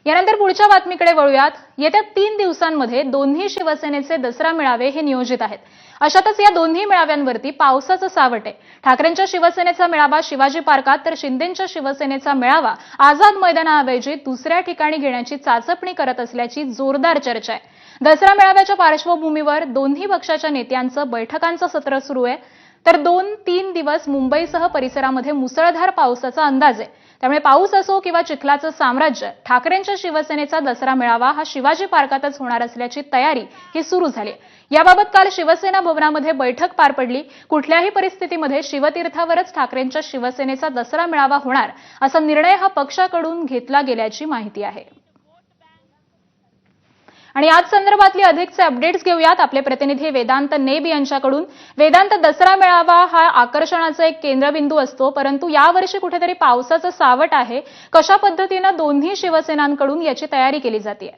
यानंतर पुढच्या बातमीकडे वळूयात। येत्या 3 दिवसांमध्ये दोन्ही शिवसेनेचे दसरा मेळावे हे नियोजित आहेत। अशातच या दोन्ही मेळाव्यांवरती पावसाचं सावट आहे। ठाकरेंच्या शिवसेनेचा मेळावा शिवाजी पार्कात तर शिंदेंच्या शिवसेनेचा मेळावा आझाद मैदानाऐवजी दुसऱ्या ठिकाणी घेण्याची चाचपणी करत असल्याची जोरदार चर्चा आहे। दसरा मेळाव्याच्या पार्श्वभूमीवर दोन्ही पक्षाच्या नेत्यांचं बैठकांचं सत्र सुरू आहे। तर 2-3 दिवस मुंबईसह परिसरामध्ये मुसळधार पावसाचा अंदाज आहे। त्यामुळे पाऊस असो किंवा चिखलाचं साम्राज्य, ठाकरेंच्या शिवसेनेचा दसरा मेळावा हा शिवाजी पार्कातच होणार असल्याची तयारी ही सुरू झाली। याबाबत काल शिवसेना भवनामध्ये बैठक पार पडली। कुठल्याही परिस्थितीमध्ये शिवतीर्थावरच ठाकरेंच्या शिवसेनेचा दसरा मेळावा होणार असा निर्णय हा पक्षाकडून घेतला गेल्याची माहिती आहे। आणि आज संदर्भातली अधिकचे अपडेट्स घेऊयात आपले प्रतिनिधी वेदांत नेब यांच्याकडून। वेदांत, दसरा मेळावा हा आकर्षणाचा एक केंद्रबिंदू असतो, परंतु यावर्षी कुठेतरी पावसाचं सावट आहे। कशा पद्धतीने दोन्ही शिवसेनांकडून याची तयारी केली जाते?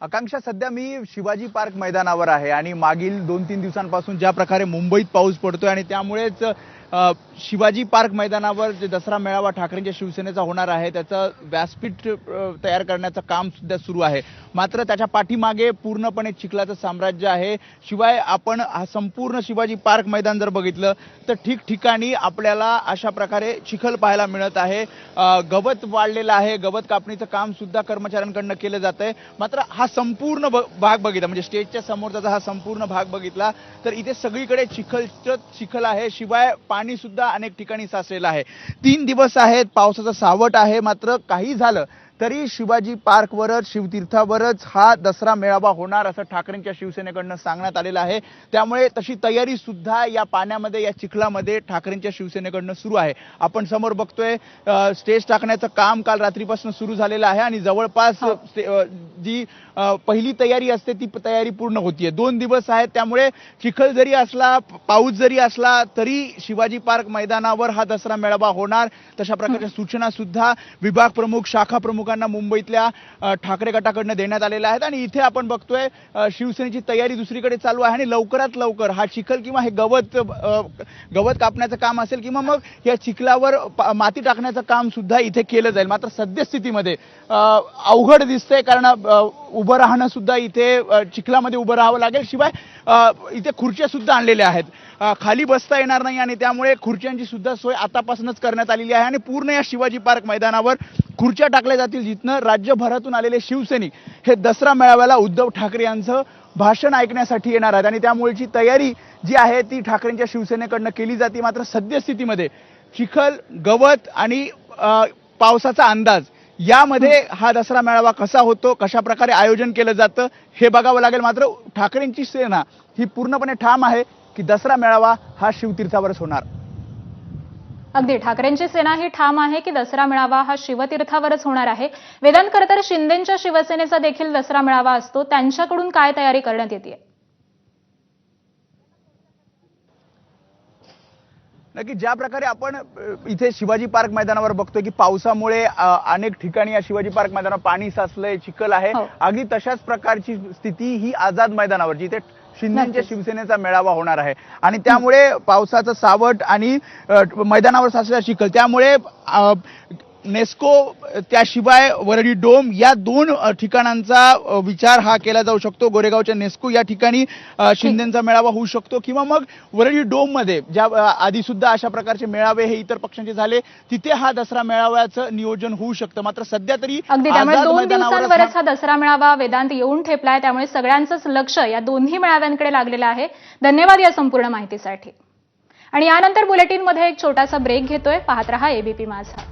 आकांक्षा, सध्या मी शिवाजी पार्क मैदानावर आहे आणि मागील 2-3 दिवसांपासून ज्या प्रकारे मुंबईत पाऊस पडतोय आणि त्यामुळेच शिवाजी पार्क मैदानावर जे दसरा मेळावा ठाकरेंच्या शिवसेनेचा होणार आहे त्याचं व्यासपीठ तयार करण्याचं काम सुद्धा सुरू आहे। मात्र त्याच्या पाठीमागे पूर्णपणे चिखलाचं साम्राज्य आहे। शिवाय आपण हा संपूर्ण शिवाजी पार्क मैदान जर बघितलं तर ठिकठिकाणी आपल्याला अशा प्रकारे चिखल पाहायला मिळत आहे। गवत वाढलेलं आहे, गवत कापणीचं काम सुद्धा कर्मचाऱ्यांकडून केलं जातंय। मात्र हा संपूर्ण भाग बघितला, म्हणजे स्टेजच्या समोरचा हा संपूर्ण भाग बघितला तर इथे सगळीकडे चिखल आहे। शिवाय पाणी सुद्धा अनेक ठिकाणी साचलेलं आहे। 3 दिवस आहेत, पावसाचं सावट आहे। मात्र काही झालं तरी शिवाजी पार्कवरच, शिवतीर्थावरच हा दसरा मेळावा होणार असं ठाकरेंच्या शिवसेनेकडून सांगण्यात आलेलं आहे। त्यामुळे तशी तयारी सुद्धा या पाण्यामध्ये, या चिखलामध्ये ठाकरेंच्या शिवसेनेकडून सुरू आहे। आपण समोर बघतोय स्टेज टाकण्याचं काम काल रात्रीपासून सुरू झालेलं आहे आणि जवळपास जी पहिली तयारी असते ती तयारी पूर्ण होतीये। 2 दिवस आहेत, त्यामुळे चिखल जरी असला, पाऊस जरी असला तरी शिवाजी पार्क मैदानावर हा दसरा मेळावा होणार तशा प्रकारच्या सूचना सुद्धा विभाग प्रमुख, शाखा प्रमुखांना मुंबईतल्या ठाकरे गटाकडून देण्यात आलेल्या आहेत। आणि इथे आपण बघतोय शिवसेनेची तयारी दुसरीकडे चालू आहे आणि लवकरात लवकर हा चिखल किंवा हे गवत कापण्याचं काम असेल किंवा मग या चिखलावर माती टाकण्याचं काम सुद्धा इथे केलं जाईल। मात्र सद्यस्थितीमध्ये अवघड दिसतंय, कारण उभं राहणं सुद्धा इथे चिखलामध्ये उभं राहावं लागेल। शिवाय इथे खुर्च्या सुद्धा आणलेल्या आहेत, खाली बसता येणार नाही आणि त्यामुळे खुर्च्यांची सुद्धा सोय आतापासूनच करण्यात आलेली आहे। आणि पूर्ण या शिवाजी पार्क मैदानावर खुर्च्या टाकल्या जातील, जिथनं राज्यभरातून आलेले शिवसैनिक हे दसरा मेळाव्याला उद्धव ठाकरे यांचं भाषण ऐकण्यासाठी येणार आहेत। आणि त्यामुळेची तयारी जी आहे ती ठाकरेंच्या शिवसेनेकडून केली जाते। मात्र सद्यस्थितीमध्ये चिखल, गवत आणि पावसाचा अंदाज यामध्ये हा दसरा मेळावा कसा होतो, कशा प्रकारे आयोजन केलं जातं हे बघावं लागेल। मात्र ठाकरेंची सेना ही पूर्णपणे ठाम आहे की दसरा मेळावा हा शिवतीर्थावरच होणार। अगदी, ठाकरेंची सेना ही ठाम आहे की दसरा मेळावा हा शिवतीर्थावरच होणार आहे। वेदांत, खरं तर शिंदेंच्या शिवसेनेचा देखील दसरा मेळावा असतो, त्यांच्याकडून काय तयारी करण्यात येते? नक्की ज्या प्रकारे आपण इथे शिवाजी पार्क मैदानावर बघतोय की पावसामुळे अनेक ठिकाणी या शिवाजी पार्क मैदानावर पाणी साचलंय, चिखल आहे, अगदी तशाच प्रकारची स्थिती ही आझाद मैदानावर, जिथे शिंदेच्या शिवसेनेचा मेळावा होणार आहे। आणि त्यामुळे पावसाचं सावट आणि मैदानावर साचलेला चिखल, त्यामुळे नेस्को त्याशिवाय वरळी डोम या 2 ठिकाणांचा विचार हा केला जाऊ शकतो। गोरेगावच्या नेस्को या ठिकाणी शिंदेचा मेळावा होऊ शकतो किंवा मग वरळी डोम मध्ये, ज्या आधी सुद्धा अशा प्रकारचे मेळावे हे इतर पक्षांचे झाले, तिथे हा दसरा मेळाव्याचं नियोजन होऊ शकतं। मात्र सध्या तरी अगदी, त्यामुळे 2 दिवसांवरच हा दसरा मेळावा वेदांत येऊन ठेपलाय। त्यामुळे सगळ्यांचंच लक्ष या दोन्ही मेळाव्यांकडे लागलेलं आहे। धन्यवाद या संपूर्ण माहितीसाठी। आणि यानंतर बुलेटिनमध्ये एक छोटासा ब्रेक घेतोय। पाहत रहा एबीपी माझा।